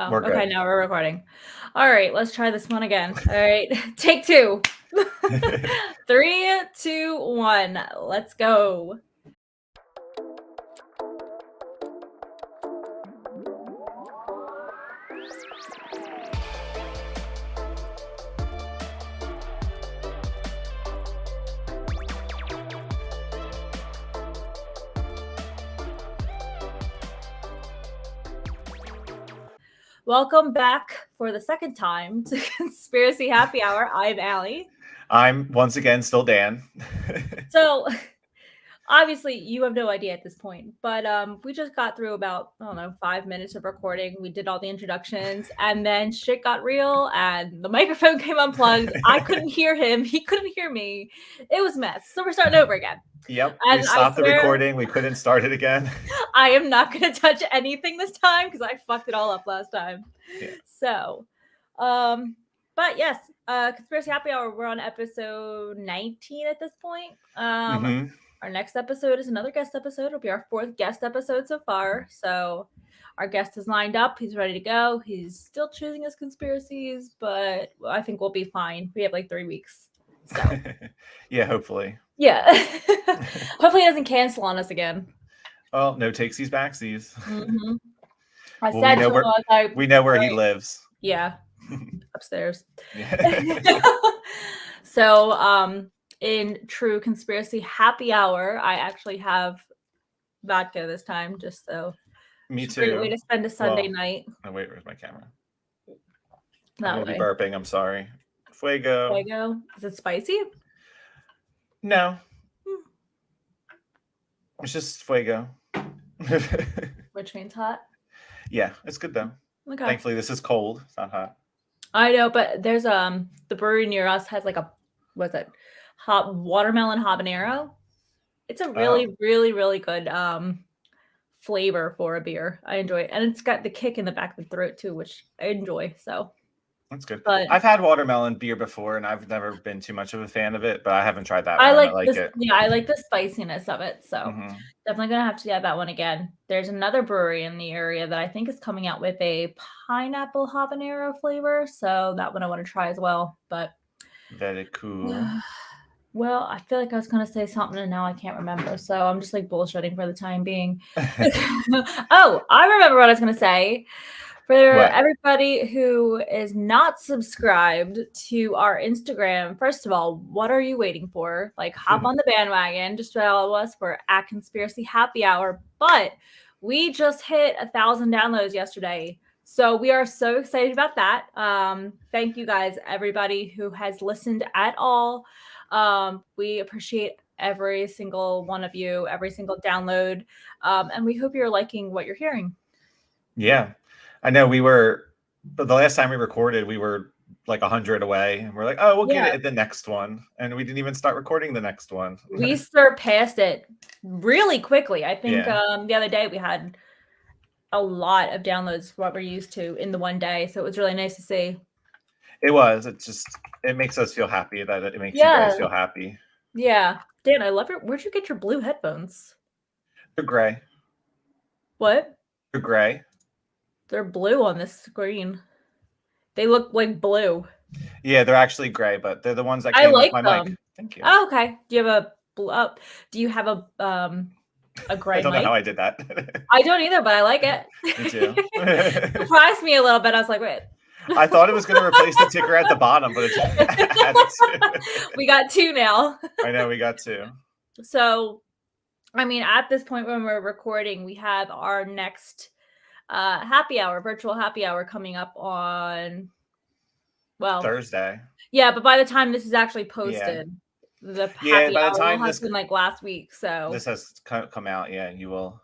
Oh, We're okay. good. Now we're recording. All right, let's try this one again. All right, take two. 3, 2, 1. Let's go. Welcome back for the second time to Conspiracy Happy Hour. I'm Allie. I'm once again still Dan. So, obviously, you have no idea at this point, but we just got through about, 5 minutes of recording. We did all the introductions, and then shit got real, and the microphone came unplugged. I couldn't hear him. He couldn't hear me. It was a mess. So we're starting over again. Yep, And we stopped the recording. We couldn't start it again. I am not going to touch anything this time because I fucked it all up last time. Yeah. So, but yes, Conspiracy Happy Hour, we're on episode 19 at this point. Our next episode is another guest episode. It'll be our 4th guest episode so far. So our guest is lined up. He's ready to go. He's still choosing his conspiracies, but I think we'll be fine. We have like 3 weeks. So yeah, hopefully. Yeah. Hopefully he doesn't cancel on us again. Well, no takesies backsies. Mm-hmm. I said to him, we know where he lives. Yeah. Upstairs. So, in true Conspiracy Happy Hour, I actually have vodka this time, just so. Me too. Great way to spend a Sunday night. Oh, wait, where's my camera? That I'm way. be burping, I'm sorry. Fuego. Fuego? Is it spicy? No. It's just fuego. Which means hot? Yeah, it's good though. Okay. Thankfully, this is cold. It's not hot. I know, but there's the brewery near us has like a hot watermelon habanero. It's a really, really, really good flavor for a beer. I enjoy it, and it's got the kick in the back of the throat too, which I enjoy. So that's good. But I've had watermelon beer before, and I've never been too much of a fan of it. But I haven't tried that. I like it. Yeah, I like the spiciness of it. So definitely gonna have to get that one again. There's another brewery in the area that I think is coming out with a pineapple habanero flavor. So that one I want to try as well. But very cool. Well, I feel like I was going to say something and now I can't remember. So I'm just like bullshitting for the time being. Oh, I remember what I was going to say. For everybody who is not subscribed to our Instagram, first of all, what are you waiting for? Like, hop on the bandwagon. Just follow us. We're at Conspiracy Happy Hour. But we just hit 1,000 downloads yesterday. So we are so excited about that. Thank you guys, everybody who has listened at all. We appreciate every single one of you, every single download. And we hope you're liking what you're hearing. Yeah. I know but the last time we recorded, we were like 100 away. And we're like, oh, we'll get it at the next one. And we didn't even start recording the next one. We surpassed it really quickly. I think the other day we had a lot of downloads for what we're used to in the one day. So it was really nice to see. It was. It makes us feel happy that it makes you guys feel happy. Yeah. Dan, I love it. Where'd you get your blue headphones? They're gray. What? They're gray. They're blue on this screen. They look like blue. Yeah, they're actually gray, but they're the ones that came with my mic. Thank you. Oh, okay. Do you have a gray I don't know how I did that. I don't either, but I like it. Me too. Surprised me a little bit. I was like, wait. I thought it was going to replace the ticker at the bottom, but it we got 2 now. I know, we got 2. So, I mean, at this point when we're recording, we have our next happy hour, virtual happy hour coming up on, Thursday. Yeah, but by the time this is actually posted, the happy by hour the time has been like last week. So this has come out. Yeah, you will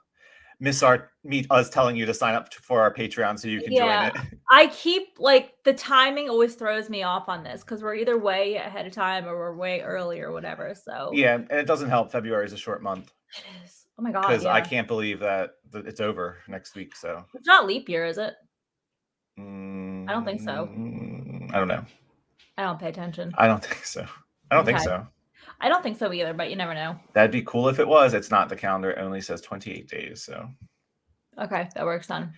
miss us telling you to sign up for our Patreon so you can join it. I keep the timing always throws me off on this because we're either way ahead of time or we're way early or whatever. So yeah, and it doesn't help. February is a short month. It is. Oh my god! Because I can't believe that it's over next week. So it's not leap year, is it? I don't think so. I don't know. I don't pay attention. I don't think so. I don't think so. I don't think so either, but you never know. That'd be cool if it was. It's not. The calendar only says 28 days. So okay, that works then.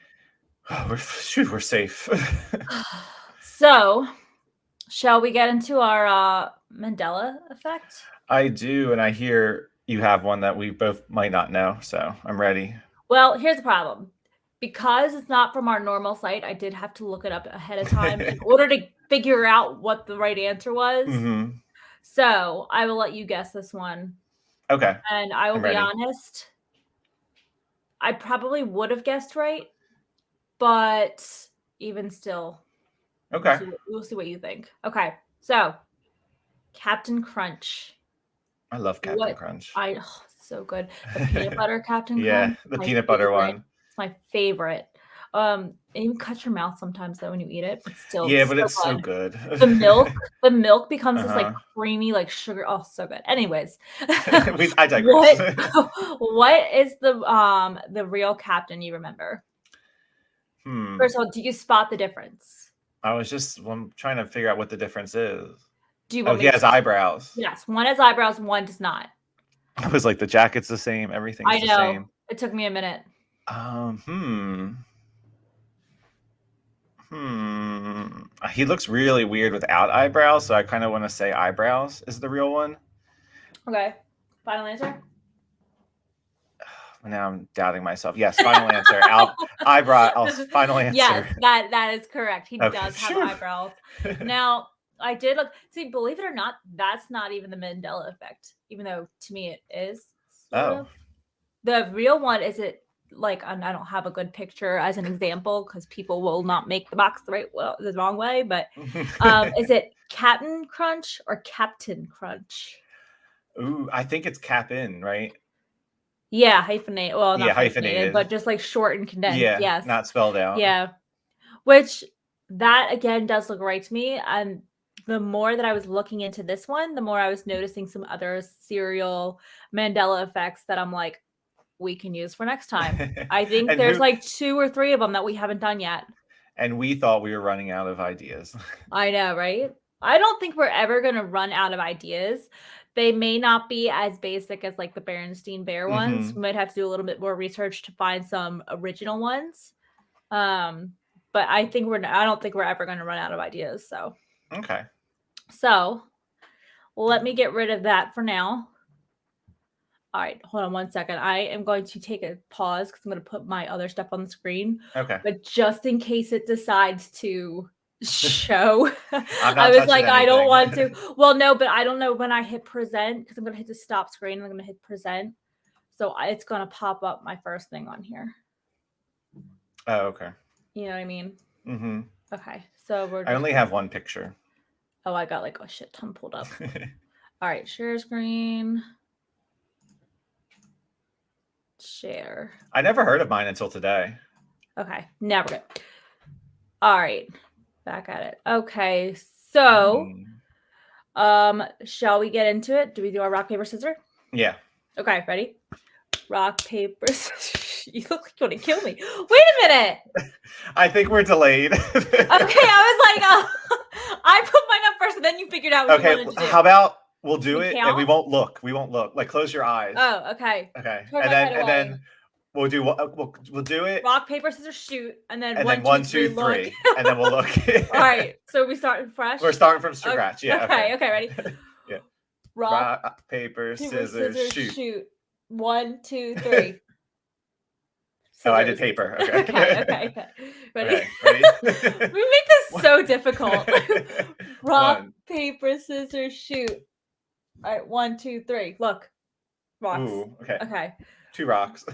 Oh, we're safe. So, shall we get into our Mandela effect? I do, and I hear you have one that we both might not know, so I'm ready. Well, here's the problem. Because it's not from our normal site, I did have to look it up ahead of time in order to figure out what the right answer was. Mm-hmm. So, I will let you guess this one. Okay. And I will be honest, I probably would have guessed right, but even still, okay, we'll see what you think. Okay, so Captain Crunch. I love Captain Crunch. So good. The peanut butter Captain Yeah, Crunch, the my peanut butter favorite. one. It's my favorite. It even cuts your mouth sometimes though when you eat it, but still, Yeah, it's but so it's so good. The milk becomes this like creamy, like sugar. Oh, so good. Anyways, I digress. What is the real captain you remember? First of all, do you spot the difference? I'm trying to figure out what the difference is. Do you want he has eyebrows. Yes, one has eyebrows, one does not. I was like, the jacket's the same, everything's the same. It took me a minute. He looks really weird without eyebrows, so I kind of want to say eyebrows is the real one. Okay. Final answer? Now I'm doubting myself. Yes, final answer. Eyebrows. Final answer. Yes, that is correct. He does have eyebrows. Now, I did look. See, believe it or not, that's not even the Mandela effect, even though to me it is. Sort of. The real one is it like I don't have a good picture as an example because people will not make the box the wrong way. But is it Captain Crunch or Captain Crunch? Ooh, I think it's Cap'n, right? Yeah, hyphenated. Well, not hyphenated, but just like short and condensed. Yeah, yes, not spelled out. Yeah, which that again does look right to me. And the more that I was looking into this one, the more I was noticing some other serial Mandela effects that I'm like, we can use for next time. I think there's like 2 or 3 of them that we haven't done yet. And we thought we were running out of ideas. I know, right? I don't think we're ever going to run out of ideas. They may not be as basic as like the Berenstein Bear ones. We might have to do a little bit more research to find some original ones. But I don't think we're ever going to run out of ideas. So, okay. So let me get rid of that for now. All right, hold on one second. I am going to take a pause because I'm going to put my other stuff on the screen. Okay. But just in case it decides to show, I was like, I don't want to. Well, no, but I don't know when I hit present because I'm going to hit the stop screen and I'm going to hit present. So it's going to pop up my first thing on here. Oh, okay. You know what I mean? Mm-hmm. Okay, so I only have one picture. Oh, I got like a shit ton pulled up. All right, share screen. Share. I never heard of mine until today. Okay, never good. All right, back at it. Okay, so shall we get into it? Do we do our rock, paper, scissors? Yeah. Okay, ready? Rock, paper, scissors. You look like you want to kill me. Wait a minute. I think we're delayed. Okay, I was like, I put mine up first, and then you figured out what you wanted to do. How about we'll do it and we won't look. We won't look. Like close your eyes. Oh, okay. Okay. And then we'll do it. Rock, paper, scissors, shoot, and then 1, 2, 3, and then we'll look. All right. So we start fresh. We're starting from scratch. Yeah. Okay. Ready? Yeah. Rock, paper, scissors, shoot. 1, 2, 3. Oh, I did paper. Okay. Okay. Ready? Okay, ready? We make this so difficult. Rock, paper, scissors, shoot. All right, 1, 2, 3. Look. Rocks. Ooh, okay. Okay. 2 rocks.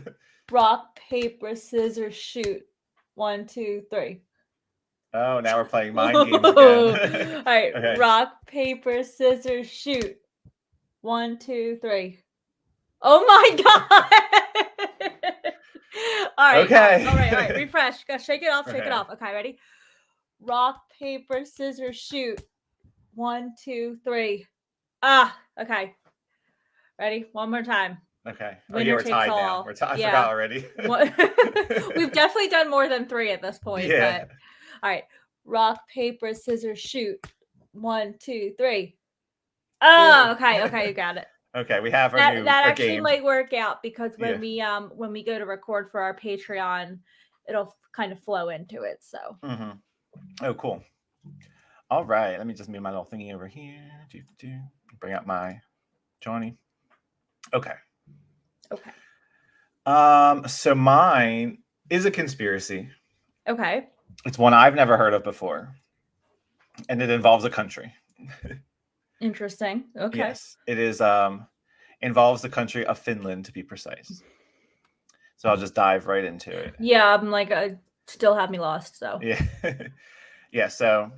Rock, paper, scissors, shoot. 1, 2, 3. Oh, now we're playing mind games again. All right. Okay. Rock, paper, scissors, shoot. 1, 2, 3. Oh my god! All right. Okay. All right. Refresh. Gotta shake it off. Shake it off. Okay, ready? Rock, paper, scissors, shoot. 1, 2, 3. Okay. Ready? One more time. Okay. We're tied now. I forgot already. We've definitely done more than 3 at this point. Yeah. But... All right. Rock, paper, scissors, shoot. 1, 2, 3. Oh, okay. You got it. Okay, we have that actually might work out because when we go to record for our Patreon it'll kind of flow into it. So. Mm-hmm. Oh, cool. All right. Let me just move my little thingy over here. Bring up my Johnny. Okay. So mine is a conspiracy. Okay. It's one I've never heard of before, and it involves a country. Interesting. Okay. Yes, it is. Involves the country of Finland, to be precise. So I'll just dive right into it. Yeah, I'm like, still have me lost. So yeah, yeah. So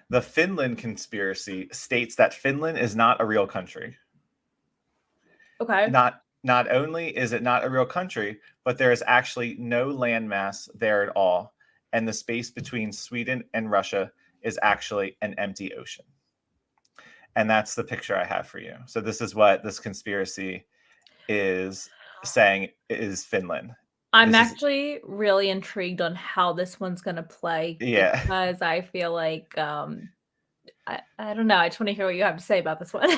the Finland conspiracy states that Finland is not a real country. Okay. Not only is it not a real country, but there is actually no landmass there at all, and the space between Sweden and Russia is actually an empty ocean. And that's the picture I have for you. So this is what this conspiracy is saying is Finland. I'm actually really intrigued on how this one's going to play. Yeah. Because I feel like, I don't know. I just want to hear what you have to say about this one.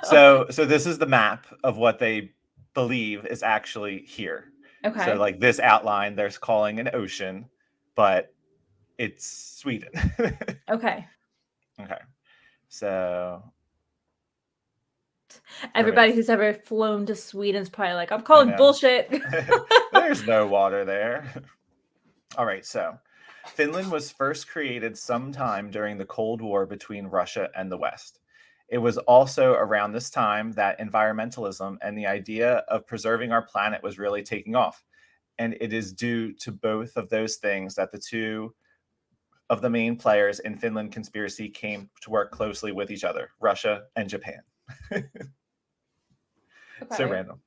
So this is the map of what they believe is actually here. Okay. So like this outline, they're calling an ocean, but it's Sweden. Okay. Okay. So everybody who's ever flown to Sweden is probably like, I'm calling bullshit. There's no water there. All right. So Finland was first created sometime during the Cold War between Russia and the West. It was also around this time that environmentalism and the idea of preserving our planet was really taking off. And it is due to both of those things that the two of the main players in Finland conspiracy came to work closely with each other, Russia and Japan. So random.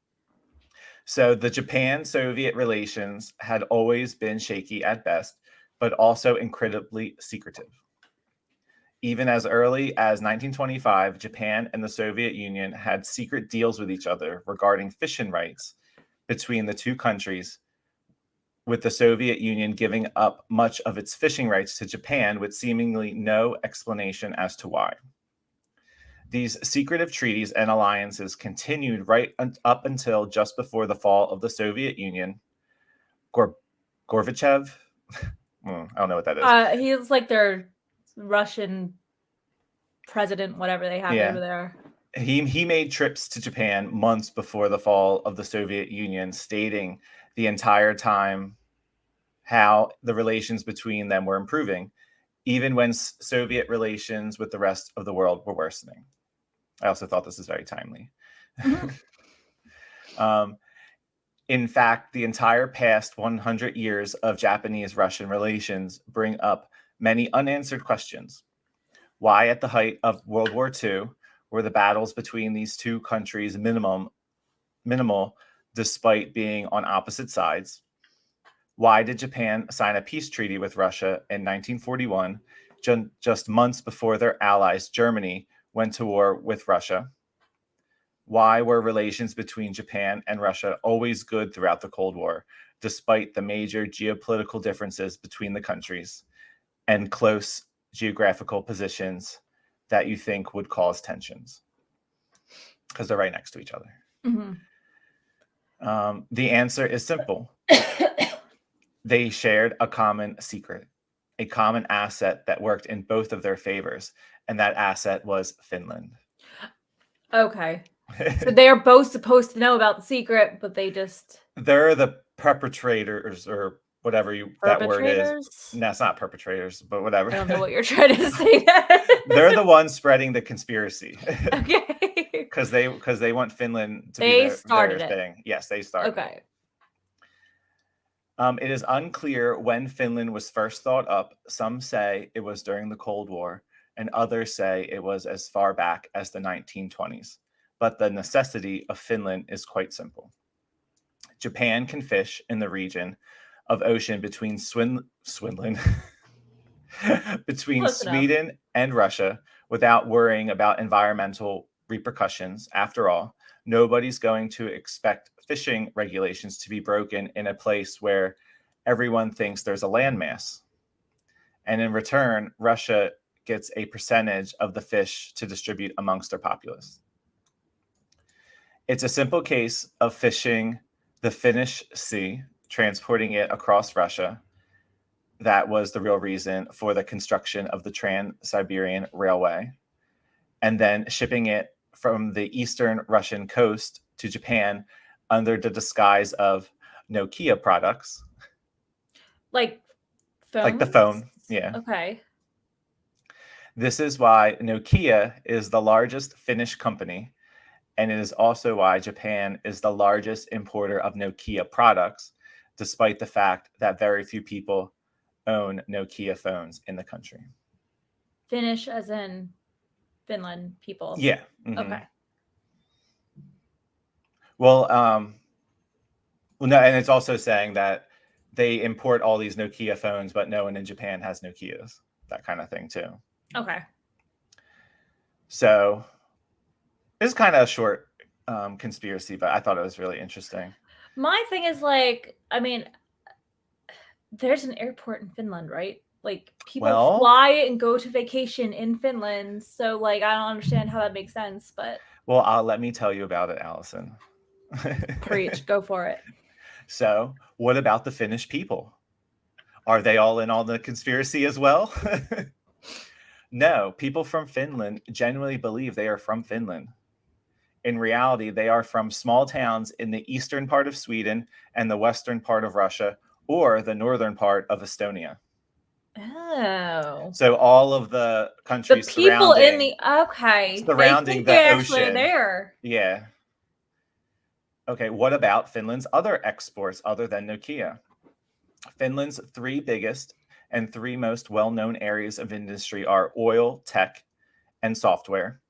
So the Japan-Soviet relations had always been shaky at best, but also incredibly secretive. Even as early as 1925, Japan and the Soviet Union had secret deals with each other regarding fishing rights between the two countries, with the Soviet Union giving up much of its fishing rights to Japan with seemingly no explanation as to why. These secretive treaties and alliances continued right up until just before the fall of the Soviet Union. Gorbachev? I don't know what that is. He's like their Russian president, whatever they have over there. He made trips to Japan months before the fall of the Soviet Union, stating the entire time how the relations between them were improving, even when Soviet relations with the rest of the world were worsening. I also thought this is very timely. In fact, the entire past 100 years of Japanese-Russian relations bring up many unanswered questions. Why, at the height of World War II, were the battles between these two countries minimal despite being on opposite sides? Why did Japan sign a peace treaty with Russia in 1941, just months before their allies, Germany, went to war with Russia? Why were relations between Japan and Russia always good throughout the Cold War, despite the major geopolitical differences between the countries and close geographical positions that you think would cause tensions? Because they're right next to each other. Mm-hmm. The answer is simple. They shared a common secret, a common asset that worked in both of their favors, and that asset was Finland. Okay. So they are both supposed to know about the secret, but they're the perpetrators, or whatever that word is. No, it's not perpetrators, but whatever. I don't know what you're trying to say. They're the ones spreading the conspiracy. Okay. Because they want Finland to be their thing. Yes, they started it. It is unclear when Finland was first thought up. Some say it was during the Cold War, and others say it was as far back as the 1920s. But the necessity of Finland is quite simple. Japan can fish in the region of ocean between Sweden and Russia without worrying about environmental repercussions. After all, nobody's going to expect fishing regulations to be broken in a place where everyone thinks there's a landmass. And in return, Russia gets a percentage of the fish to distribute amongst their populace. It's a simple case of fishing the Finnish Sea, transporting it across Russia. That was the real reason for the construction of the Trans-Siberian Railway, and then shipping it from the eastern Russian coast to Japan under the disguise of Nokia products. Like phones? Like the phone, yeah. Okay. This is why Nokia is the largest Finnish company, and it is also why Japan is the largest importer of Nokia products, despite the fact that very few people own Nokia phones in the country. Finnish as in Finland people? Yeah. Mm-hmm. Okay. Well, no, and it's also saying that they import all these Nokia phones, but no one in Japan has Nokias, that kind of thing too. Okay. So it's kind of a short conspiracy, but I thought it was really interesting. My thing is like, I mean, there's an airport in Finland, right? Like people fly and go to vacation in Finland. So like, I don't understand how that makes sense, but. Well, let me tell you about it, Allison. Preach, go for it. So what about the Finnish people? Are they all in on the conspiracy as well? No, people from Finland genuinely believe they are from Finland. In reality, they are from small towns in the eastern part of Sweden and the western part of Russia, or the northern part of Estonia. Oh. So all of the countries the people surrounding, in the surrounding the ocean. There. Yeah. Okay, what about Finland's other exports other than Nokia? Finland's 3 biggest and 3 most well-known areas of industry are oil, tech, and software.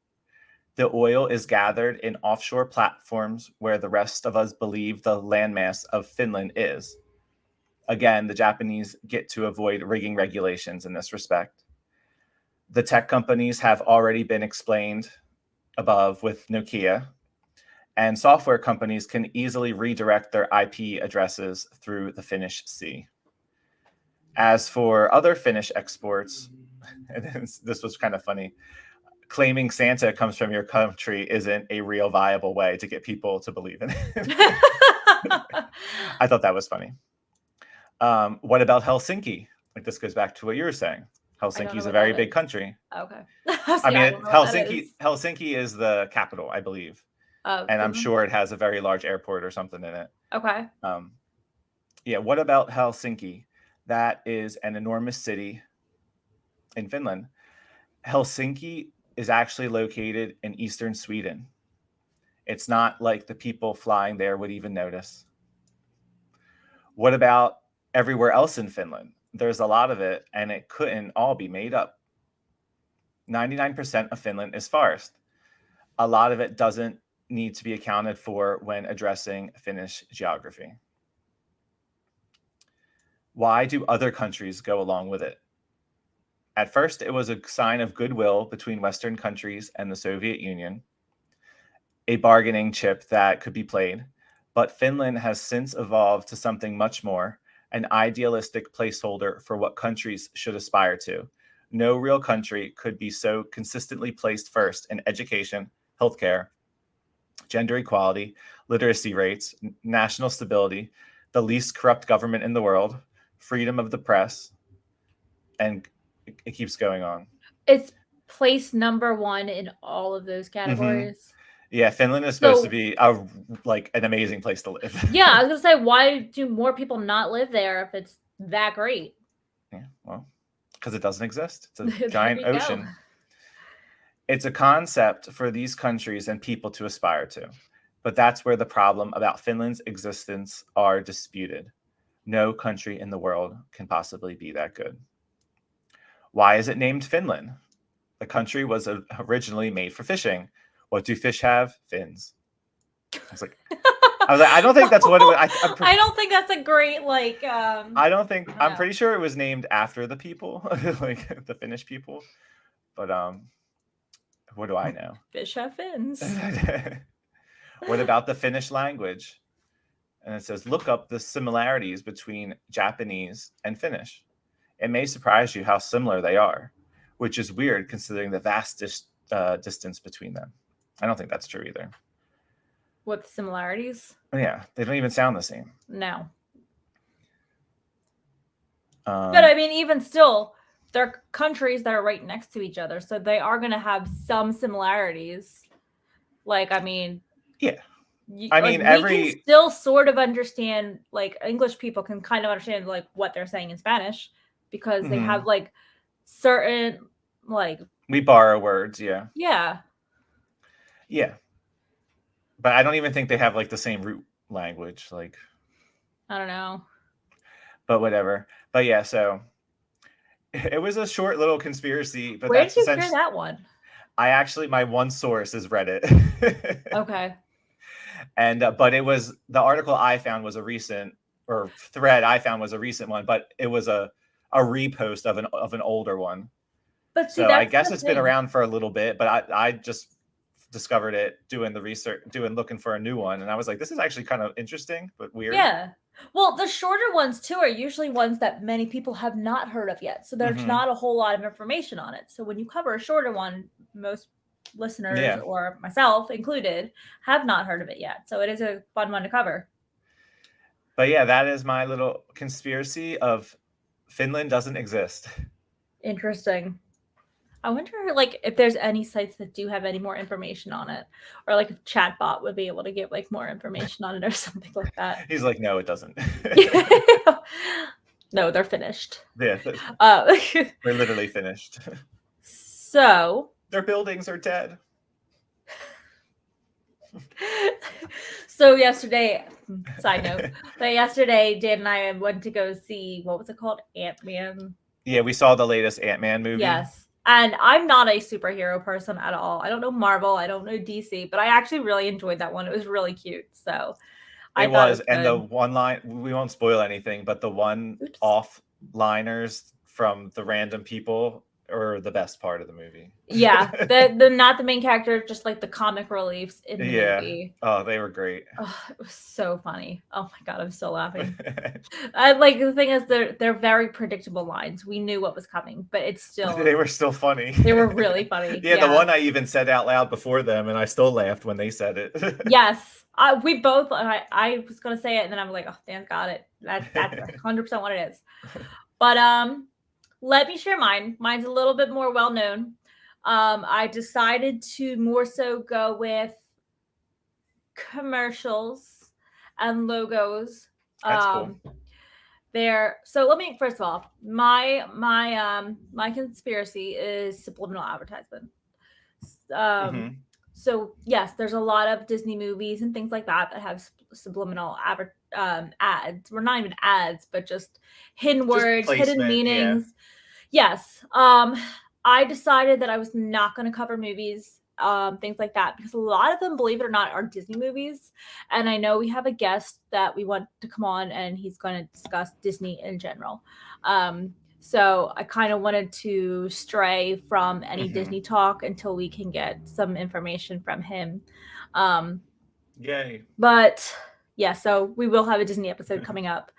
The oil is gathered in offshore platforms where the rest of us believe the landmass of Finland is. Again, the Japanese get to avoid rigging regulations in this respect. The tech companies have already been explained above with Nokia, and software companies can easily redirect their IP addresses through the Finnish Sea. As for other Finnish exports, and this was kind of funny, claiming Santa comes from your country isn't a real viable way to get people to believe in it. I thought that was funny. What about Helsinki? Like, this goes back to what you were saying. Helsinki is a very big country. Okay. I mean, Helsinki is the capital, I believe. And I'm sure it has a very large airport or something in it. Okay. Yeah, what about Helsinki? That is an enormous city in Finland. Helsinki is actually located in eastern Sweden. It's not like the people flying there would even notice. What about everywhere else in Finland? There's a lot of it, and it couldn't all be made up. 99% of Finland is forest. A lot of it doesn't need to be accounted for when addressing Finnish geography. Why do other countries go along with it? At first, it was a sign of goodwill between Western countries and the Soviet Union, a bargaining chip that could be played, but Finland has since evolved to something much more, an idealistic placeholder for what countries should aspire to. No real country could be so consistently placed first in education, healthcare, gender equality, literacy rates, national stability, the least corrupt government in the world, freedom of the press, and it keeps going on. It's placed number 1 in all of those categories. Mm-hmm. Yeah, Finland is supposed to be an amazing place to live. Yeah, I was gonna say, why do more people not live there if it's that great? Yeah, well, because it doesn't exist. It's a giant ocean. It's a concept for these countries and people to aspire to. But that's where the problem about Finland's existence are disputed. No country in the world can possibly be that good. Why is it named Finland? The country was originally made for fishing. What do fish have? Fins. I was like, I don't think that's what it was. I don't think that's a great I don't think. I'm pretty sure it was named after the people, like the Finnish people. But what do I know? Fish have fins. What about the Finnish language? And it says, look up the similarities between Japanese and Finnish. It may surprise you how similar they are, which is weird considering the vast distance between them. I don't think that's true either. What, the similarities? Yeah, they don't even sound the same. No. But I mean, even still, they're countries that are right next to each other, so they are going to have some similarities. Like, I mean, yeah. I mean, we can still sort of understand, like, English people can kind of understand, like, what they're saying in Spanish because they have, like, certain, like... We borrow words, yeah. Yeah. Yeah. But I don't even think they have, like, the same root language, like... I don't know. But whatever. But yeah, so... It was a short little conspiracy, but where that's did you hear that one? My one source is Reddit. Okay. And but it was the article I found was a recent, or thread I found was a recent one, but it was a repost of an older one. But see, so I guess it's been around for a little bit, but I just discovered it doing the research, looking for a new one, and I was like, this is actually kind of interesting but weird. Yeah. Well, the shorter ones too are usually ones that many people have not heard of yet, so there's not a whole lot of information on it. So when you cover a shorter one, most listeners or myself included have not heard of it yet. So it is a fun one to cover. But yeah, that is my little conspiracy of Finland doesn't exist. Interesting. I wonder, like, if there's any sites that do have any more information on it, or like if Chatbot would be able to give like more information on it or something like that. He's like, no, it doesn't. No, they're finished. Yeah, they're literally finished. So their buildings are dead. So yesterday, side note, but yesterday Dan and I went to go see, what was it called? Ant-Man. Yeah, we saw the latest Ant-Man movie. Yes. And I'm not a superhero person at all. I don't know Marvel. I don't know DC, but I actually really enjoyed that one. It was really cute. So it was. And the one line, we won't spoil anything, but the one off-liners from the random people are the best part of the movie. Yeah. The not the main character, just like the comic reliefs in the movie. Oh, they were great. Oh, it was so funny. Oh my God, I'm still laughing. Like, the thing is, they're very predictable lines. We knew what was coming, but it's still... They were still funny. They were really funny. Yeah, the one I even said out loud before them, and I still laughed when they said it. Yes. We both... I was going to say it, and then I'm like, oh, Dan got it. That's 100% what it is. But, let me share mine. Mine's a little bit more well-known. I decided to more so go with commercials and logos. That's cool. So let me, first of all, my conspiracy is subliminal advertisement. So yes, there's a lot of Disney movies and things like that have subliminal ads. We're not even ads, but just hidden words, hidden meanings. Yeah. Yes. I decided that I was not going to cover movies, things like that, because a lot of them, believe it or not, are Disney movies. And I know we have a guest that we want to come on, and he's going to discuss Disney in general. So I kind of wanted to stray from any Disney talk until we can get some information from him. Yay. But yeah, so we will have a Disney episode coming up.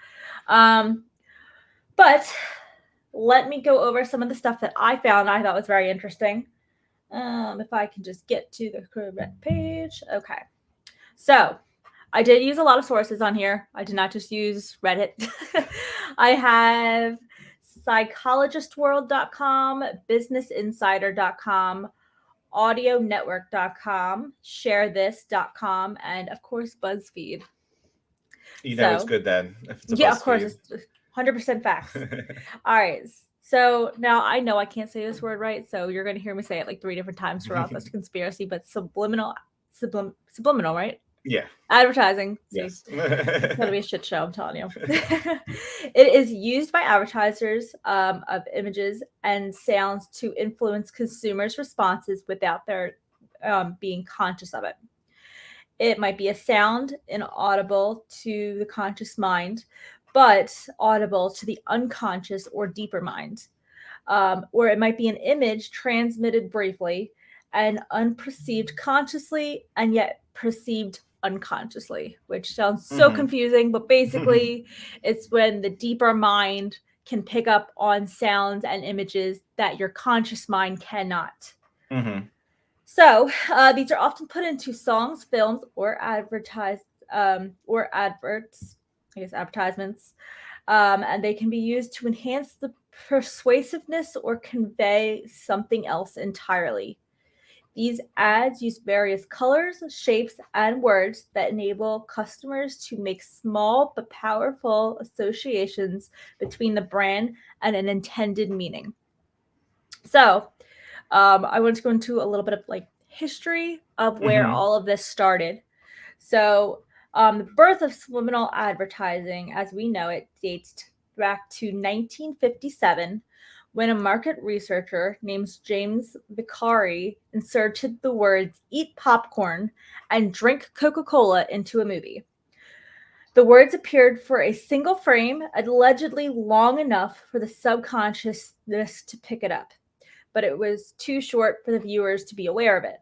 But let me go over some of the stuff that I found I thought was very interesting. If I can just get to the correct page. Okay. So I did use a lot of sources on here. I did not just use Reddit. I have psychologistworld.com, businessinsider.com, audionetwork.com, sharethis.com, and of course, BuzzFeed. You know it's good then. Yeah, of course. It's 100% facts. All right. So now I know I can't say this word right, so you're going to hear me say it like 3 different times throughout this conspiracy, but subliminal, right? Yeah. Advertising. Yes. It's going to be a shit show, I'm telling you. It is used by advertisers of images and sounds to influence consumers' responses without their being conscious of it. It might be a sound inaudible to the conscious mind, but audible to the unconscious or deeper mind. Or it might be an image transmitted briefly and unperceived consciously and yet perceived unconsciously, which sounds so confusing, but basically it's when the deeper mind can pick up on sounds and images that your conscious mind cannot. So these are often put into songs, films, or advertisements. and they can be used to enhance the persuasiveness or convey something else entirely. These ads use various colors, shapes, and words that enable customers to make small but powerful associations between the brand and an intended meaning. So, I want to go into a little bit of like history of where all of this started. So, the birth of subliminal advertising, as we know it, dates back to 1957, when a market researcher named James Vicari inserted the words "eat popcorn" and "drink Coca-Cola" into a movie. The words appeared for a single frame, allegedly long enough for the subconsciousness to pick it up, but it was too short for the viewers to be aware of it.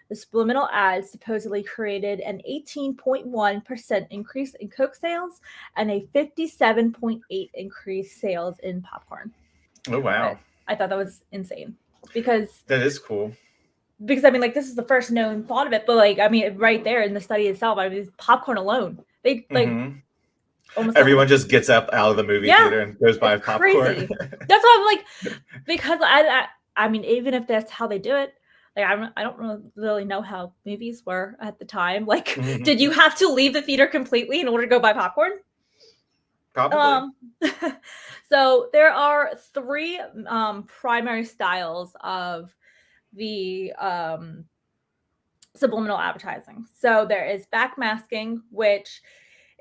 The subliminal ads supposedly created an 18.1% increase in Coke sales and a 57.8% increase sales in popcorn. Oh, wow. I thought that was insane because that is cool. Because I mean, like, this is the first known thought of it, but like, I mean, right there in the study itself, I mean, popcorn alone, they like almost everyone just gets up out of the movie theater and goes buy popcorn. Crazy. That's what I'm like, because I mean, even if that's how they do it, like I don't really know how movies were at the time. Like, did you have to leave the theater completely in order to go buy popcorn? Probably. So there are three primary styles of the subliminal advertising. So there is backmasking, which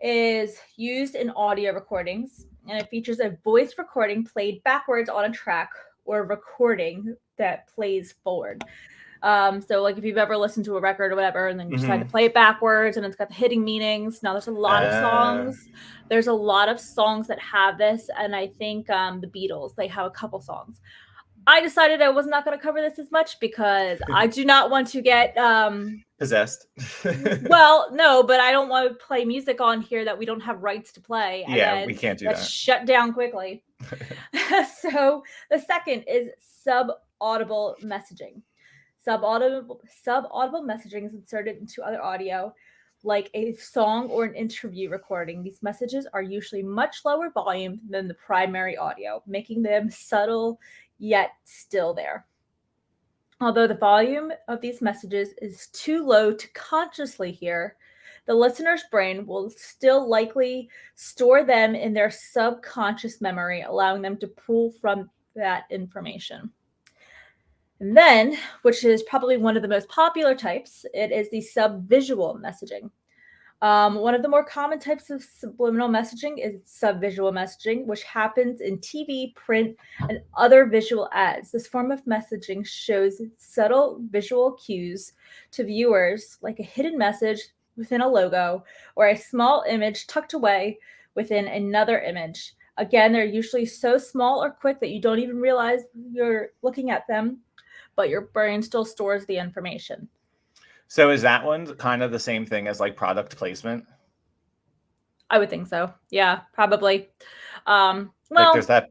is used in audio recordings, and it features a voice recording played backwards on a track or recording that plays forward. So like if you've ever listened to a record or whatever, and then you decide to play it backwards and it's got the hidden meanings. Now there's a lot of songs. There's a lot of songs that have this. And I think the Beatles, they have a couple songs. I decided I was not going to cover this as much because I do not want to get possessed. Well, no, but I don't want to play music on here that we don't have rights to play. Yeah, we can't do that. Shut down quickly. So the second is sub-audible messaging. Sub-audible messaging is inserted into other audio, like a song or an interview recording. These messages are usually much lower volume than the primary audio, making them subtle yet still there. Although the volume of these messages is too low to consciously hear, the listener's brain will still likely store them in their subconscious memory, allowing them to pull from that information. And then, which is probably one of the most popular types, it is the subvisual messaging. One of the more common types of subliminal messaging is subvisual messaging, which happens in TV, print, and other visual ads. This form of messaging shows subtle visual cues to viewers, like a hidden message within a logo or a small image tucked away within another image. Again, they're usually so small or quick that you don't even realize you're looking at them, but your brain still stores the information. So is that one kind of the same thing as like product placement? I would think so. Yeah, probably. Well, like there's that.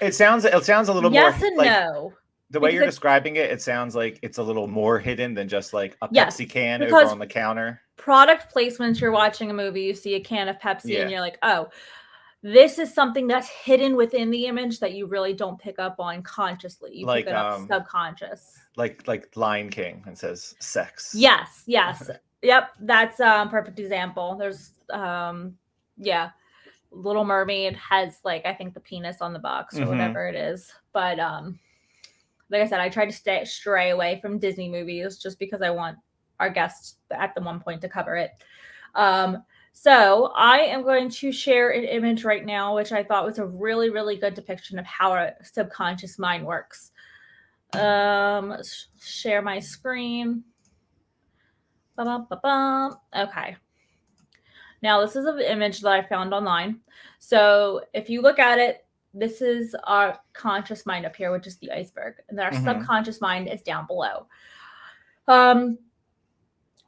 It sounds a little yes more and like, no. The way you're describing it, it sounds like it's a little more hidden than just like a Pepsi can over on the counter. Product placements, you're watching a movie, you see a can of Pepsi, and you're like, oh, this is something that's hidden within the image that you really don't pick up on consciously. You pick it up subconscious. Like Lion King, and says sex. Yes. Yep, that's a perfect example. There's Little Mermaid has like, I think, the penis on the box or whatever it is. But like I said, I try to stray away from Disney movies just because I want our guests at the one point to cover it. So I am going to share an image right now, which I thought was a really, really good depiction of how our subconscious mind works. Share my screen. Okay. Now, this is an image that I found online. So if you look at it, this is our conscious mind up here, which is the iceberg. And then our subconscious mind is down below.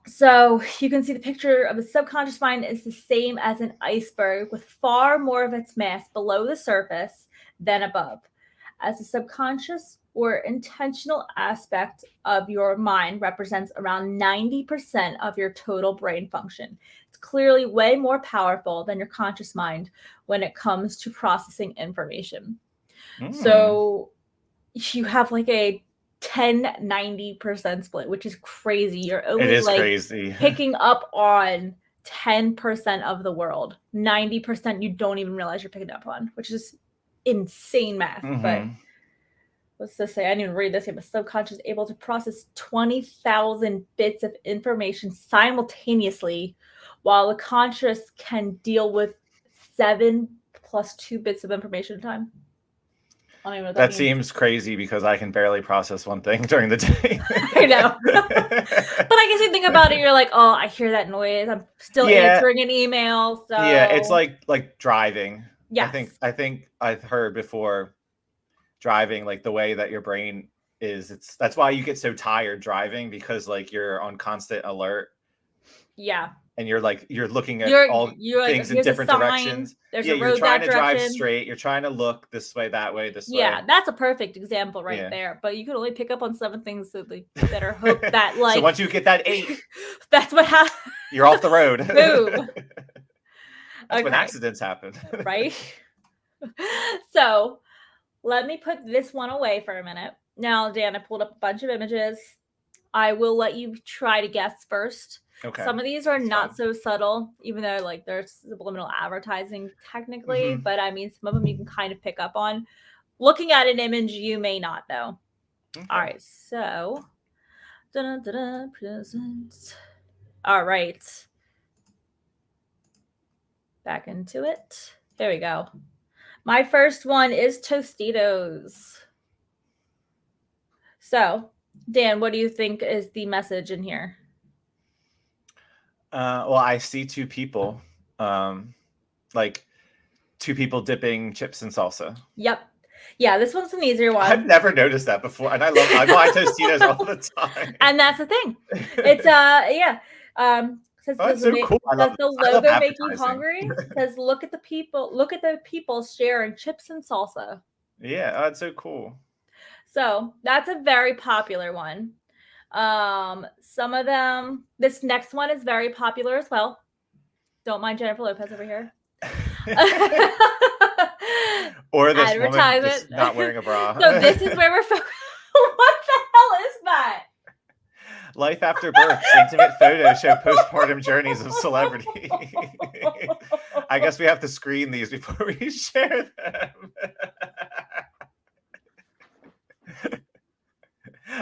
So you can see the picture of the subconscious mind is the same as an iceberg with far more of its mass below the surface than above. as the subconscious or intentional aspect of your mind represents around 90% of your total brain function. It's clearly way more powerful than your conscious mind when it comes to processing information. So you have like a 10-90% split, which is crazy. You're only like crazy. picking up on 10% of the world. 90% you don't even realize you're picking up on, which is insane math. But what's this say? I didn't even read this. But subconscious is able to process 20,000 bits of information simultaneously, while the conscious can deal with 7 plus 2 bits of information at a time. I don't even know what that seems crazy because I can barely process one thing during the day. I know. But I guess you think about it, you're like, oh, I hear that noise. I'm still answering an email. So yeah, it's like driving. Yes. I think I've heard before driving, like the way that your brain is, that's why you get so tired driving, because like you're on constant alert. Yeah. And you're looking at all things in different directions. There's a road you're trying to drive straight. You're trying to look this way, that way, this way. Yeah, that's a perfect example right there. But you can only pick up on 7 things that are hooked that like. So once you get that 8, that's what happens. You're off the road. Boom. That's when accidents happen. Right? So let me put this one away for a minute. Now, Dan, I pulled up a bunch of images. I will let you try to guess first. Okay. Some of these are not so subtle, even though like there's subliminal advertising technically, but I mean, some of them you can kind of pick up on. Looking at an image, you may not though. Okay. All right, so presents. All right. Back into it. Here we go. My first one is Tostitos. So, Dan, what do you think is the message in here? Well, I see 2 people, like 2 people dipping chips in salsa. Yep. Yeah, this one's an easier one. I've never noticed that before, and I buy Tostitos all the time. And that's the thing. It's that's so cool. Does the logo make you hungry? It says look at the people sharing chips and salsa. Yeah, that's so cool. So that's a very popular one. Some of them, this next one is very popular as well. Don't mind Jennifer Lopez over here. Or this woman just not wearing a bra. So this is where we're focused. What the hell is that? Life after birth, intimate photos show postpartum journeys of celebrity. I guess we have to screen these before we share them.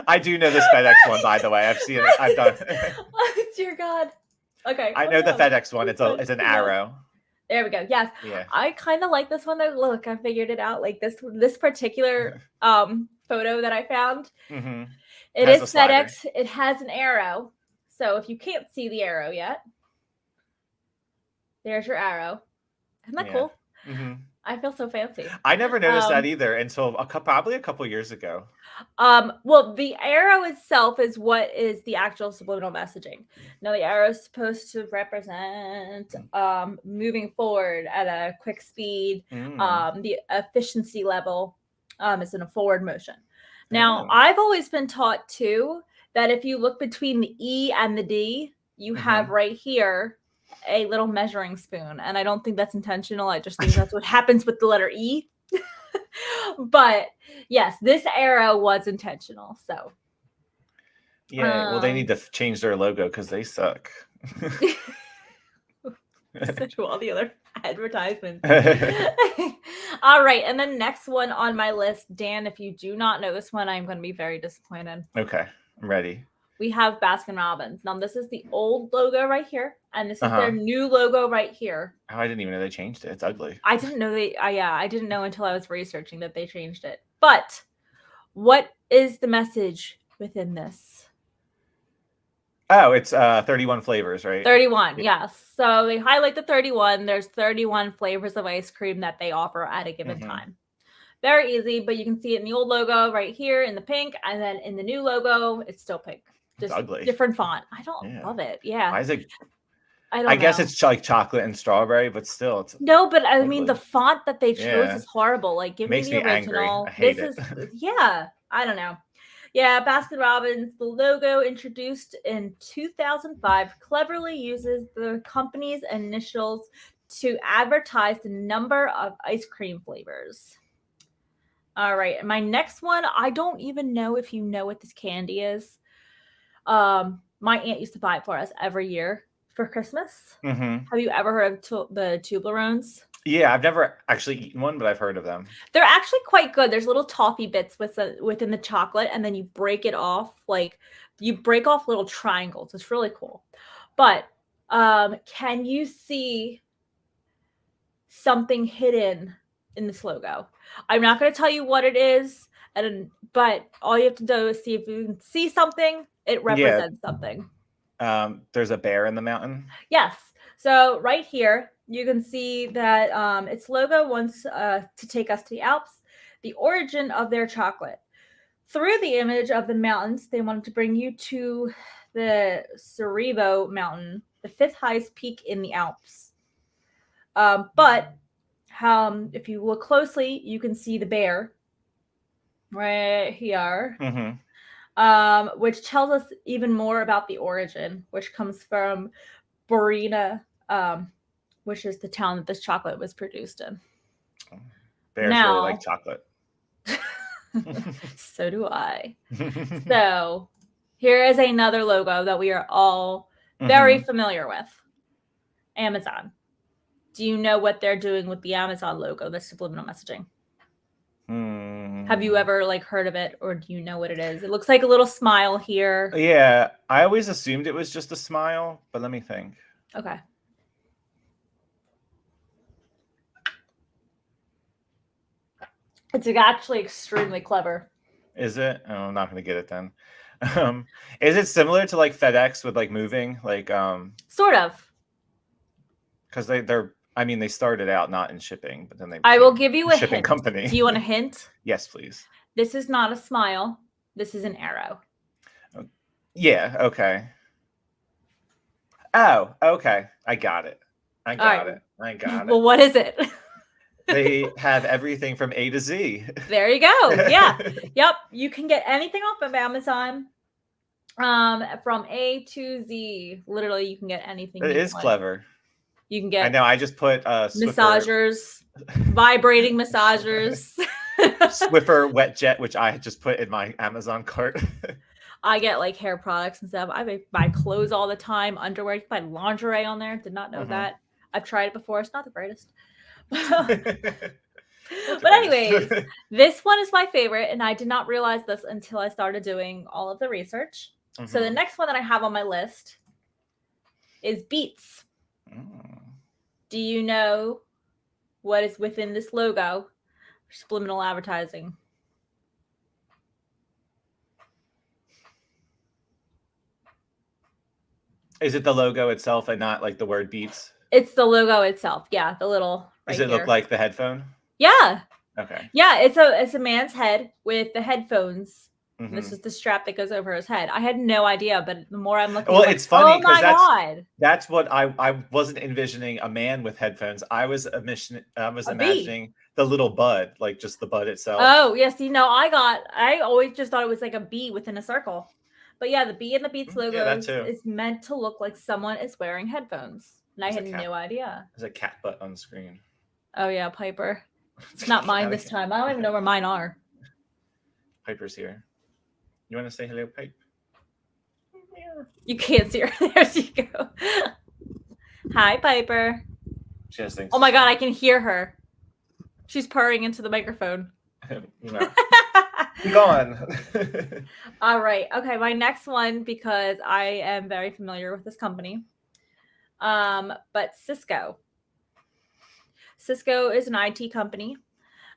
I do know this FedEx one, by the way. I've seen it. I've done it. Oh, dear God. Okay. I know the FedEx one. It's an arrow. There we go. Yes. Yeah. I kind of like this one though. Look, I figured it out. Like this particular photo that I found. Mm-hmm. It is FedEx. It has an arrow. So if you can't see the arrow yet, there's your arrow. Isn't that cool? Mm-hmm. I feel so fancy. I never noticed that either until probably a couple years ago. Well, the arrow itself is what is the actual subliminal messaging. Now, the arrow is supposed to represent moving forward at a quick speed. The efficiency level is in a forward motion. Now, I've always been taught, too, that if you look between the E and the D, you have right here a little measuring spoon. And I don't think that's intentional. I just think that's what happens with the letter E. But yes, this arrow was intentional. So yeah, well, they need to change their logo because they suck. To all the other advertisements. All right, and the next one on my list, Dan, if you do not know this one, I'm going to be very disappointed. Okay, I'm ready. We have Baskin-Robbins. Now, this is the old logo right here, and this is their new logo right here. Oh, I didn't even know they changed it. It's ugly. I didn't know I didn't know until I was researching that they changed it. But what is the message within this? Oh, it's 31 flavors, right? 31, yes. So they highlight the 31. There's 31 flavors of ice cream that they offer at a given time. Very easy, but you can see it in the old logo right here in the pink, and then in the new logo, it's still pink. Just ugly. Different font. I don't love it. Yeah. Why is it? I guess it's like chocolate and strawberry, but still, it's no. But I mean, ugly. the font that they chose Yeah. is horrible. Like, give me Makes the me angry. original. I hate This it. is yeah. I don't know. Yeah, Baskin Robbins, the logo introduced in 2005, cleverly uses the company's initials to advertise the number of ice cream flavors. All right, and my next one, I don't even know if you know what this candy is. My aunt used to buy it for us every year for Christmas. Mm-hmm. Have you ever heard of the Toblerones? Yeah, I've never actually eaten one, but I've heard of them. They're actually quite good. There's little toffee bits within the chocolate, and then you break it off. Like, you break off little triangles. It's really cool. But can you see something hidden in this logo? I'm not going to tell you what it is, but all you have to do is see if you can see something. It represents something. There's a bear in the mountain. Yes. So right here, you can see that its logo wants to take us to the Alps, the origin of their chocolate. Through the image of the mountains, they wanted to bring you to the Cervo Mountain, the 5th highest peak in the Alps. But if you look closely, you can see the bear right here, which tells us even more about the origin, which comes from Borina, which is the town that this chocolate was produced in. Bears really like chocolate. So do I. So here is another logo that we are all very familiar with. Amazon. Do you know what they're doing with the Amazon logo, the subliminal messaging? Have you ever heard of it, or do you know what it is? It looks like a little smile here. Yeah, I always assumed it was just a smile, but let me think. Okay. It's actually extremely clever. Is it? Oh, I'm not going to get it then. Is it similar to FedEx with moving? Sort of. Because they started out not in shipping, but then I will give you a shipping hint. company. Do you want a hint? Yes, please. This is not a smile. This is an arrow. Yeah, okay. Oh, okay. I got it. I got it. Well, what is it? They have everything from A to Z. There you go. Yeah. Yep. You can get anything off of Amazon from A to Z. Literally, you can get anything. It is clever. You can get. I know. I just put massagers, vibrating massagers. Swiffer Wet Jet, which I just put in my Amazon cart. I get hair products and stuff. I buy clothes all the time, underwear. You can buy lingerie on there. Did not know that. I've tried it before. It's not the greatest. But anyways, this one is my favorite, and I did not realize this until I started doing all of the research. So the next one that I have on my list is Beats. Do you know what is within this logo? Subliminal advertising. Is it the logo itself and not the word Beats? It's the logo itself. Yeah, the little. Does it look like the headphone? Yeah. Okay. Yeah, it's a man's head with the headphones. This is the strap that goes over his head. I had no idea, but the more I'm looking, it's funny because that's what I wasn't envisioning a man with headphones. I was imagining the little bud, just the bud itself. Oh yes, I always just thought it was like a bee within a circle. But yeah, the bee and the Beats logo is meant to look like someone is wearing headphones. And I had no idea. There's a cat butt on screen. Oh yeah, Piper. It's not mine this time. I don't even know where mine are. Piper's here. You want to say hello, Pipe? You can't see her. There she go. Hi, Piper. She has things. Oh my god, I can hear her. She's purring into the microphone. Be gone. All right. Okay, my next one, because I am very familiar with this company. But Cisco. Cisco is an IT company.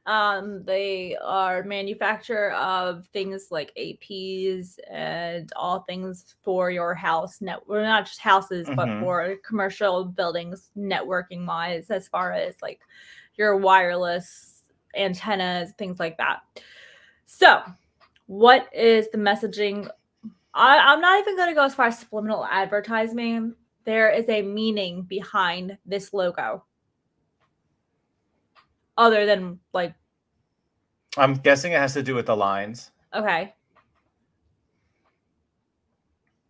They are manufacturer of things like APs and all things for your house well, not just houses, but for commercial buildings, networking wise, as far as your wireless antennas, things like that. So what is the messaging? I'm not even going to go as far as subliminal advertising, there is a meaning behind this logo. Other than like... I'm guessing it has to do with the lines. Okay.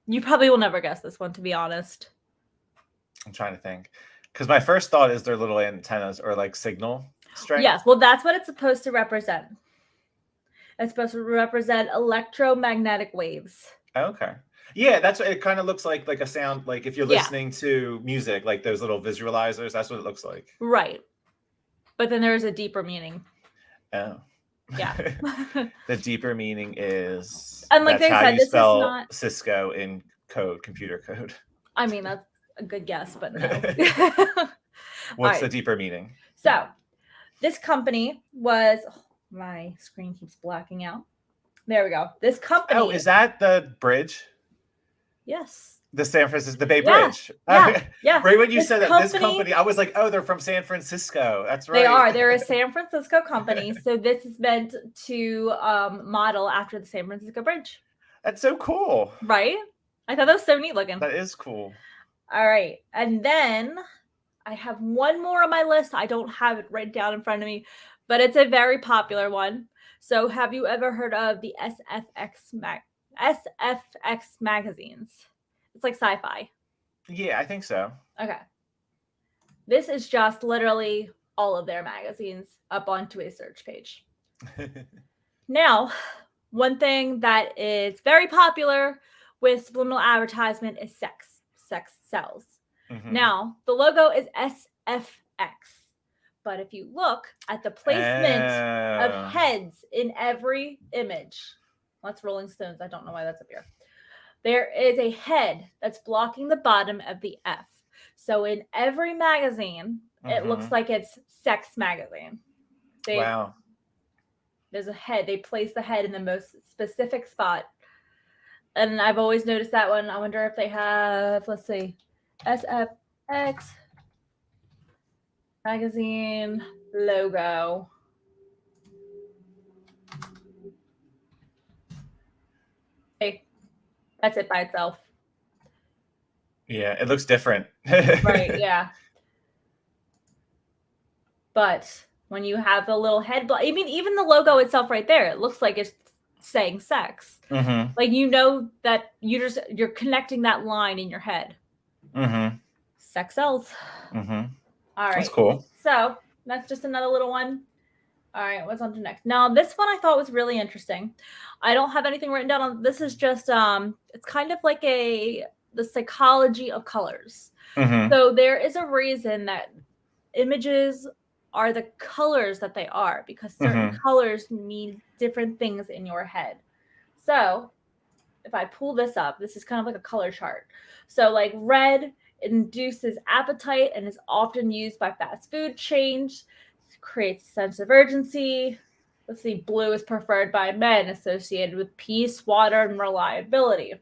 You probably will never guess this one, to be honest. I'm trying to think. Because my first thought is their little antennas or like signal strength. Yes, well, that's what it's supposed to represent. It's supposed to represent electromagnetic waves. Okay. Yeah, that's what it kind of looks like a sound, like if you're listening to music, like those little visualizers, that's what it looks like. Right. But then there's a deeper meaning. Oh. Yeah. The deeper meaning is and like that's they how said, you this spell is not Cisco in code, computer code. I mean, that's a good guess, but no. What's the deeper meaning? So this company was my screen keeps blacking out. There we go. This company. Oh, is that the bridge? Yes. The San Francisco, the Bay Bridge. Yeah. Right when you said that, this company, I was like, oh, they're from San Francisco. That's right. They are. They're a San Francisco company. So this is meant to model after the San Francisco Bridge. That's so cool. Right? I thought that was so neat looking. That is cool. All right. And then I have one more on my list. I don't have it right down in front of me, but it's a very popular one. So have you ever heard of the SFX magazines? It's like sci-fi. Yeah, I think so. Okay. This is just literally all of their magazines up onto a search page. Now, one thing that is very popular with subliminal advertisement is sex. Sex sells. Mm-hmm. Now, the logo is SFX. But if you look at the placement of heads in every image, that's Rolling Stones. I don't know why that's up here. There is a head that's blocking the bottom of the F. So in every magazine, it looks like it's sex magazine. Wow. There's a head. They place the head in the most specific spot. And I've always noticed that one. I wonder if they have, let's see, SFX magazine logo. Hey. That's it by itself. Yeah, it looks different. Right, yeah. But when you have the little head I mean, even the logo itself right there, it looks like it's saying sex. Mm-hmm. Like, you know that you're connecting that line in your head. Mm-hmm. Sex sells. Mm-hmm. All right. That's cool. So that's just another little one. All right, what's on to next? Now, this one I thought was really interesting. I don't have anything written down on this. Is just it's kind of like the psychology of colors. Mm-hmm. So there is a reason that images are the colors that they are, because certain colors mean different things in your head. So if I pull this up, this is kind of like a color chart. So like red induces appetite and is often used by fast food chains. Creates a sense of urgency. Let's see, blue is preferred by men, associated with peace, water, and reliability.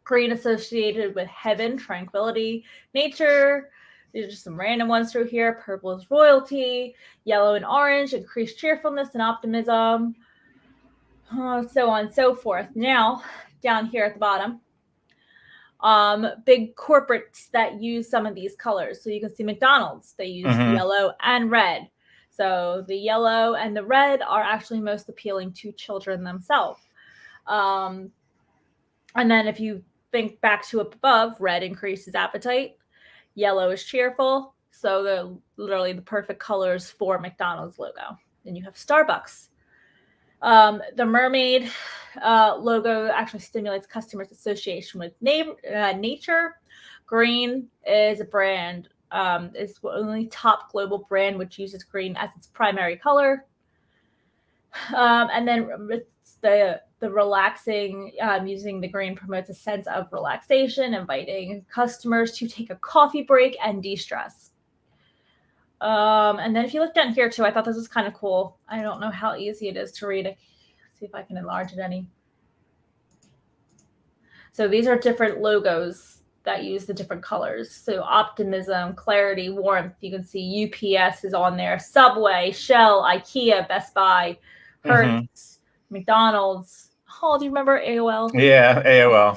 Green associated with heaven, tranquility, nature. These are just some random ones through here. Purple is royalty. Yellow and orange, increased cheerfulness and optimism. So on and so forth. Now, down here at the bottom, big corporates that use some of these colors. So you can see McDonald's, they use yellow and red. So the yellow and the red are actually most appealing to children themselves. And then if you think back to up above, red increases appetite. Yellow is cheerful. So they're literally the perfect colors for McDonald's logo. Then you have Starbucks. The mermaid logo actually stimulates customers' association with nature. Green is a brand. Is the only top global brand which uses green as its primary color. And then the relaxing, using the green promotes a sense of relaxation, inviting customers to take a coffee break and de-stress. And then if you look down here too, I thought this was kind of cool. I don't know how easy it is to read. Let's see if I can enlarge it any. So these are different logos that use the different colors. So optimism, clarity, warmth. You can see UPS is on there. Subway, Shell, IKEA, Best Buy, Hertz, McDonald's, Oh, do you remember AOL? Yeah, AOL.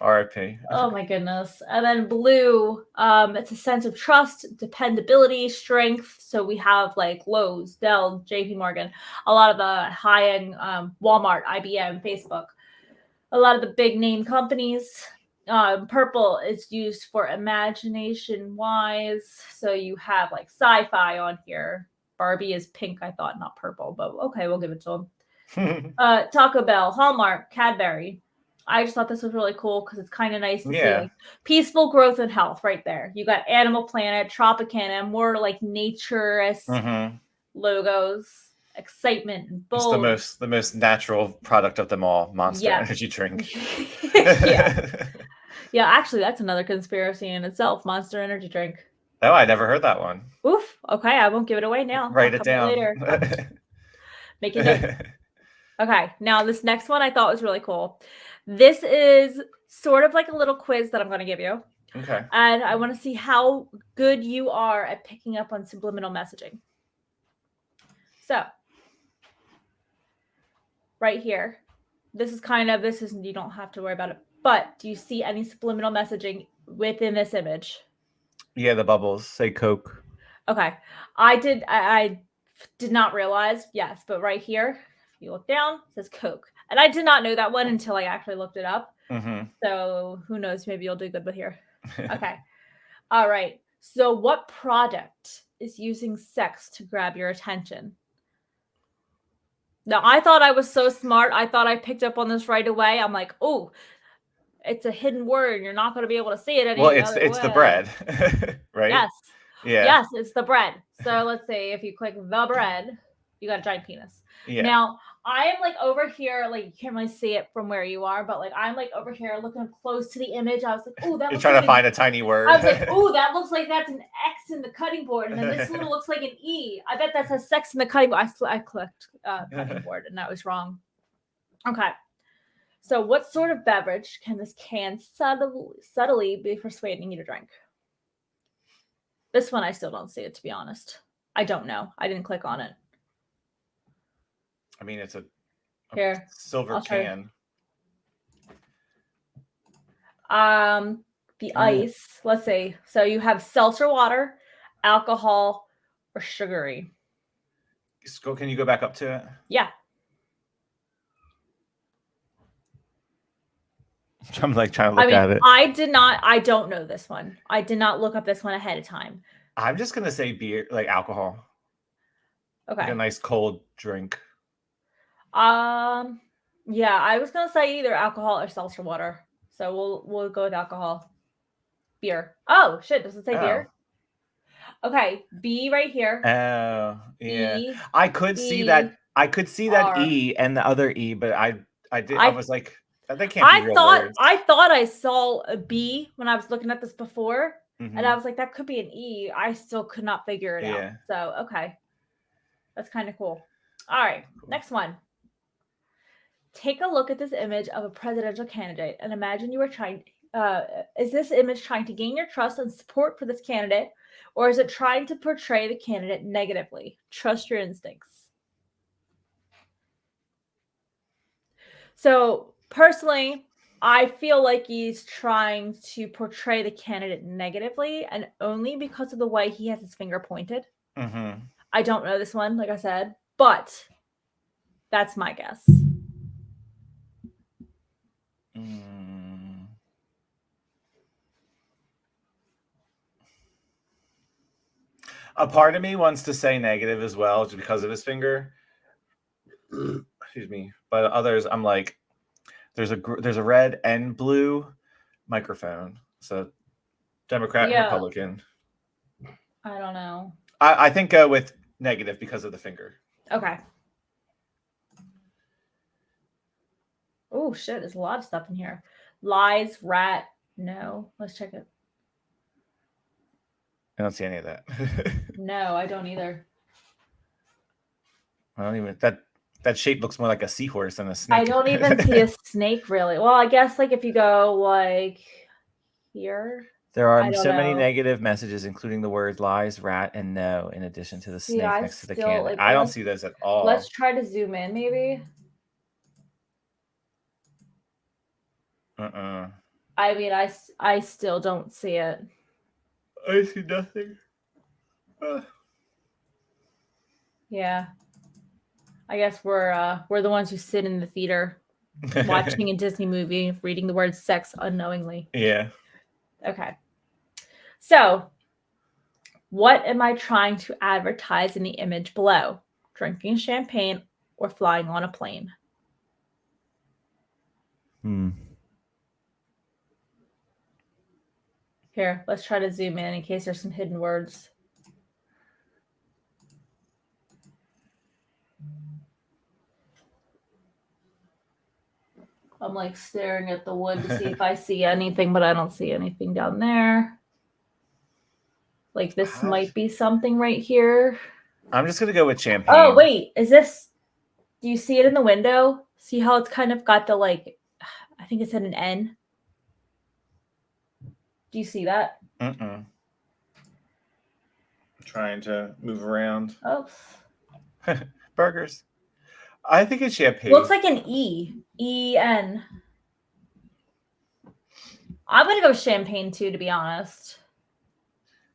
RIP. Oh my goodness. And then blue, it's a sense of trust, dependability, strength. So we have like Lowe's, Dell, JP Morgan, a lot of the high-end Walmart, IBM, Facebook, a lot of the big name companies. Purple is used for imagination wise. So you have like sci-fi on here. Barbie is pink, I thought, not purple, but okay, we'll give it to them. Taco Bell, Hallmark, Cadbury. I just thought this was really cool because it's kind of nice to see like peaceful growth and health right there. You got Animal Planet, Tropicana, more like naturist logos, excitement and bold. It's the most natural product of them all, Monster Energy drink. Yeah, actually that's another conspiracy in itself, Monster Energy drink. Oh, I never heard that one. Oof. Okay, I won't give it away now. Write it down later. Make it hit. Okay, now this next one I thought was really cool. This is sort of like a little quiz that I'm going to give you. Okay. And I want to see how good you are at picking up on subliminal messaging. So, right here, this is you don't have to worry about it, but do you see any subliminal messaging within this image? Yeah, the bubbles say Coke. Okay. I did not realize, yes, but right here, if you look down, it says Coke. And I did not know that one until I actually looked it up. So who knows, maybe you'll do good with here. Okay. All right. So what product is using sex to grab your attention? Now, I thought I was so smart. I thought I picked up on this right away. I'm like, oh, it's a hidden word. You're not going to be able to see it. Well, it's the bread, right? Yes. Yeah. Yes, it's the bread. So let's say if you click the bread, you got a giant penis. Yeah. Now, I am like over here, like you can't really see it from where you are, but like I'm like over here looking close to the image. I was like, oh, that. You're trying to find a tiny word. I was like, oh, that looks like that's an X in the cutting board, and then this one looks like an E. I bet that says sex in the cutting board. I clicked cutting board, and that was wrong. Okay. So, what sort of beverage can this can subtly be persuading you to drink? This one, I still don't see it, to be honest. I don't know. I didn't click on it. I mean, it's a silver can. The ice, let's see. So you have seltzer water, alcohol, or sugary. Can you go back up to it? Yeah. I'm like trying to look at it. I don't know this one. I did not look up this one ahead of time. I'm just going to say beer, like alcohol. Okay. Like a nice cold drink. Yeah, I was going to say either alcohol or seltzer water. So we'll go with alcohol. Beer. Oh, shit. Does it say beer? Okay. B right here. Oh, yeah. I could see that E and the other E, but I was like, they can't be real words. I thought I saw a B when I was looking at this before, and I was like, that could be an E. I still could not figure it out. So, okay. That's kind of cool. All right. Cool. Next one. Take a look at this image of a presidential candidate and imagine you are is this image trying to gain your trust and support for this candidate, or is it trying to portray the candidate negatively? Trust your instincts. So, personally, I feel like he's trying to portray the candidate negatively, and only because of the way he has his finger pointed. I don't know this one, like I said, but that's my guess. A part of me wants to say negative as well, just because of his finger. Excuse me. But others, I'm like, there's a red and blue microphone. So Democrat and Republican. I don't know. I think go with negative because of the finger. Okay. Oh, shit. There's a lot of stuff in here. Lies, rat. No. Let's check it. I don't see any of that. No, I don't either. I don't even that shape looks more like a seahorse than a snake. I don't even see a snake really. Well, I guess like if you go like here. There are so many negative messages, including the words lies, rat, and no, in addition to the snake next to the candle. I don't see those at all. Let's try to zoom in, maybe. I mean, I still don't see it. I see nothing. Yeah. I guess we're the ones who sit in the theater watching a Disney movie, reading the word sex unknowingly. Yeah. Okay. So, what am I trying to advertise in the image below? Drinking champagne or flying on a plane? Here, let's try to zoom in case there's some hidden words. I'm like staring at the wood to see if I see anything, but I don't see anything down there. Like this might be something right here. I'm just gonna go with champagne. Oh, wait, is this, do you see it in the window? See how it's kind of got the like, I think it's at an N. Do you see that? I'm trying to move around. Oh. Burgers. I think it's champagne. Looks like an E. E-N. I'm going to go champagne too, to be honest.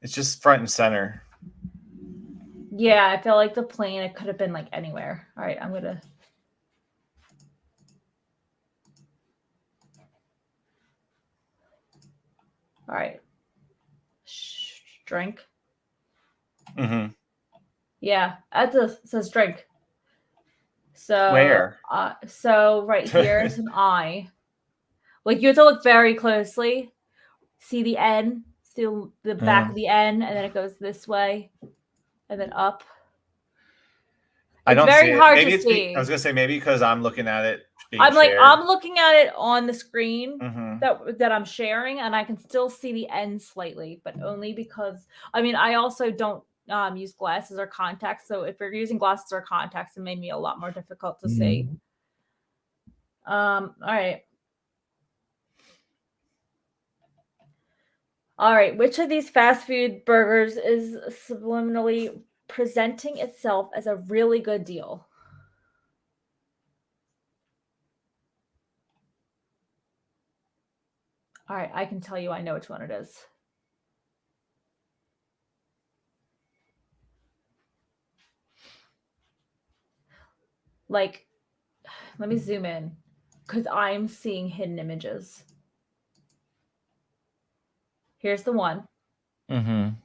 It's just front and center. Yeah, I feel like the plane, it could have been like anywhere. All right, I'm going to. All right. Drink. Yeah, it says drink. So where? So right here is an I. Like you have to look very closely. See the N, see the back of the N, and then it goes this way, and then up. It's very hard to see. I was gonna say maybe because I'm looking at it. I'm looking at it on the screen that I'm sharing, and I can still see the N slightly, but only because I also don't use glasses or contacts. So if you're using glasses or contacts, it made me a lot more difficult to see. All right. All right. Which of these fast food burgers is subliminally presenting itself as a really good deal? All right. I can tell you I know which one it is. Like, let me zoom in because I'm seeing hidden images. Here's the one. And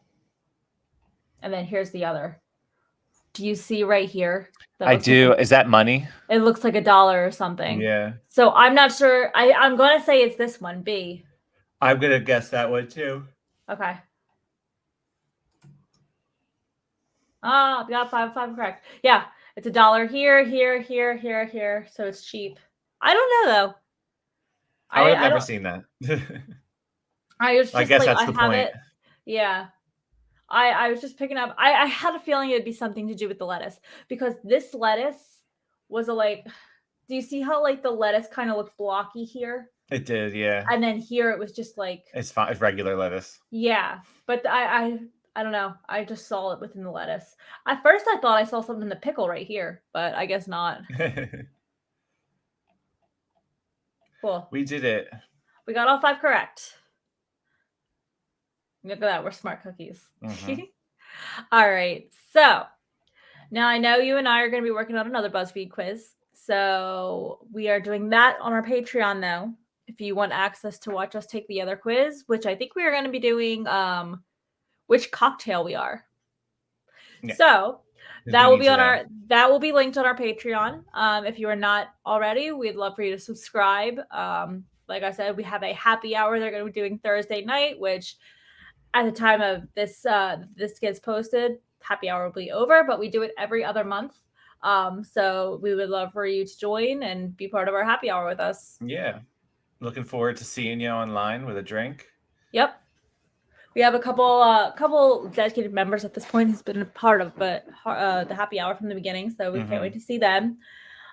then here's the other. Do you see right here? I do. Is that money? It looks like $1 or something. Yeah. So I'm not sure. I'm going to say it's this one, B. I'm going to guess that one too. Okay. Ah, we got five correct. Yeah, it's $1 here, here, here, here, here. So it's cheap. I don't know though. I would have never seen that. I was just I guess that's the point. Yeah. I was just picking up. I had a feeling it would be something to do with the lettuce because this lettuce was do you see how like the lettuce kind of looks blocky here? It did, yeah. And then here it was just like it's fine. It's regular lettuce. Yeah, but I don't know. I just saw it within the lettuce. At first, I thought I saw something in the pickle right here, but I guess not. Cool. We did it. We got all 5 correct. Look at that. We're smart cookies. All right. So now I know you and I are going to be working on another BuzzFeed quiz. So we are doing that on our Patreon, though. If you want access to watch us take the other quiz, which I think we are going to be doing which cocktail we are. Yeah. So that will be linked on our Patreon. If you are not already, we'd love for you to subscribe. Like I said, we have a happy hour they're going to be doing Thursday night, which at the time of this gets posted, happy hour will be over, but we do it every other month. So we would love for you to join and be part of our happy hour with us. Yeah. Looking forward to seeing you online with a drink. Yep. We have a couple dedicated members at this point who's been a part of the happy hour from the beginning, so we can't wait to see them.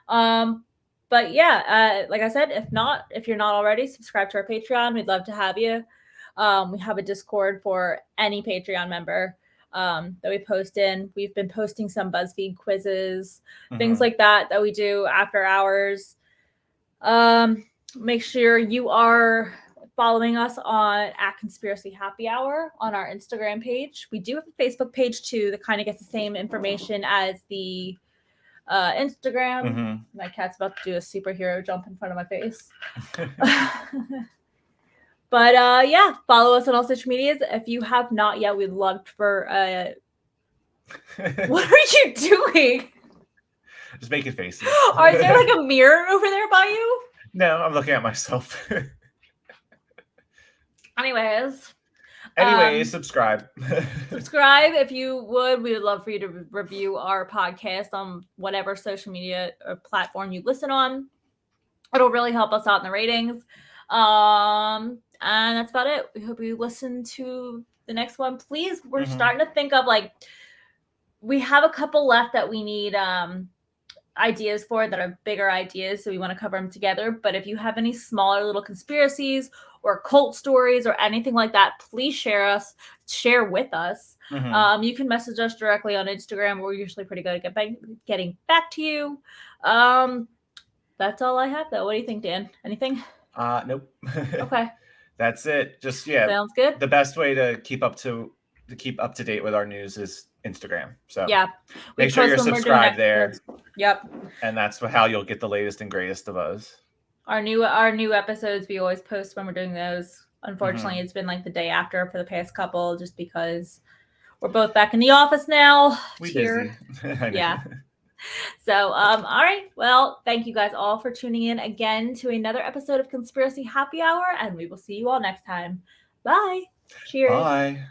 But yeah, like I said, if you're not already, subscribe to our Patreon. We'd love to have you. We have a Discord for any Patreon member that we post in. We've been posting some BuzzFeed quizzes, things like that we do after hours. make sure you are following us on @Conspiracy Happy Hour on our Instagram page. We do have a Facebook page too that kind of gets the same information as the Instagram. Mm-hmm. My cat's about to do a superhero jump in front of my face. But yeah, follow us on all social medias. If you have not yet, we'd love for what are you doing? Just making faces. Are there like a mirror over there by you? No, I'm looking at myself. Anyways, subscribe. Subscribe if you would. We would love for you to review our podcast on whatever social media or platform you listen on. It'll really help us out in the ratings. And that's about it. We hope you listen to the next one. Please, we're starting to think of like, we have a couple left that we need ideas for that are bigger ideas, so we want to cover them together. But if you have any smaller little conspiracies or cult stories or anything like that, please share with us. You can message us directly on Instagram. We're usually pretty good at getting back to you. That's all I have though. What do you think, Dan? Anything? Nope. Okay. That's it. Just sounds good. The best way to keep up to date with our news is Instagram. So yeah, make sure you're subscribed there. Yep. And that's how you'll get the latest and greatest of us. Our new episodes we always post when we're doing those. Unfortunately, it's been like the day after for the past couple, just because we're both back in the office now. We busy. Yeah. So, all right. Well, thank you guys all for tuning in again to another episode of Conspiracy Happy Hour, and we will see you all next time. Bye. Cheers. Bye.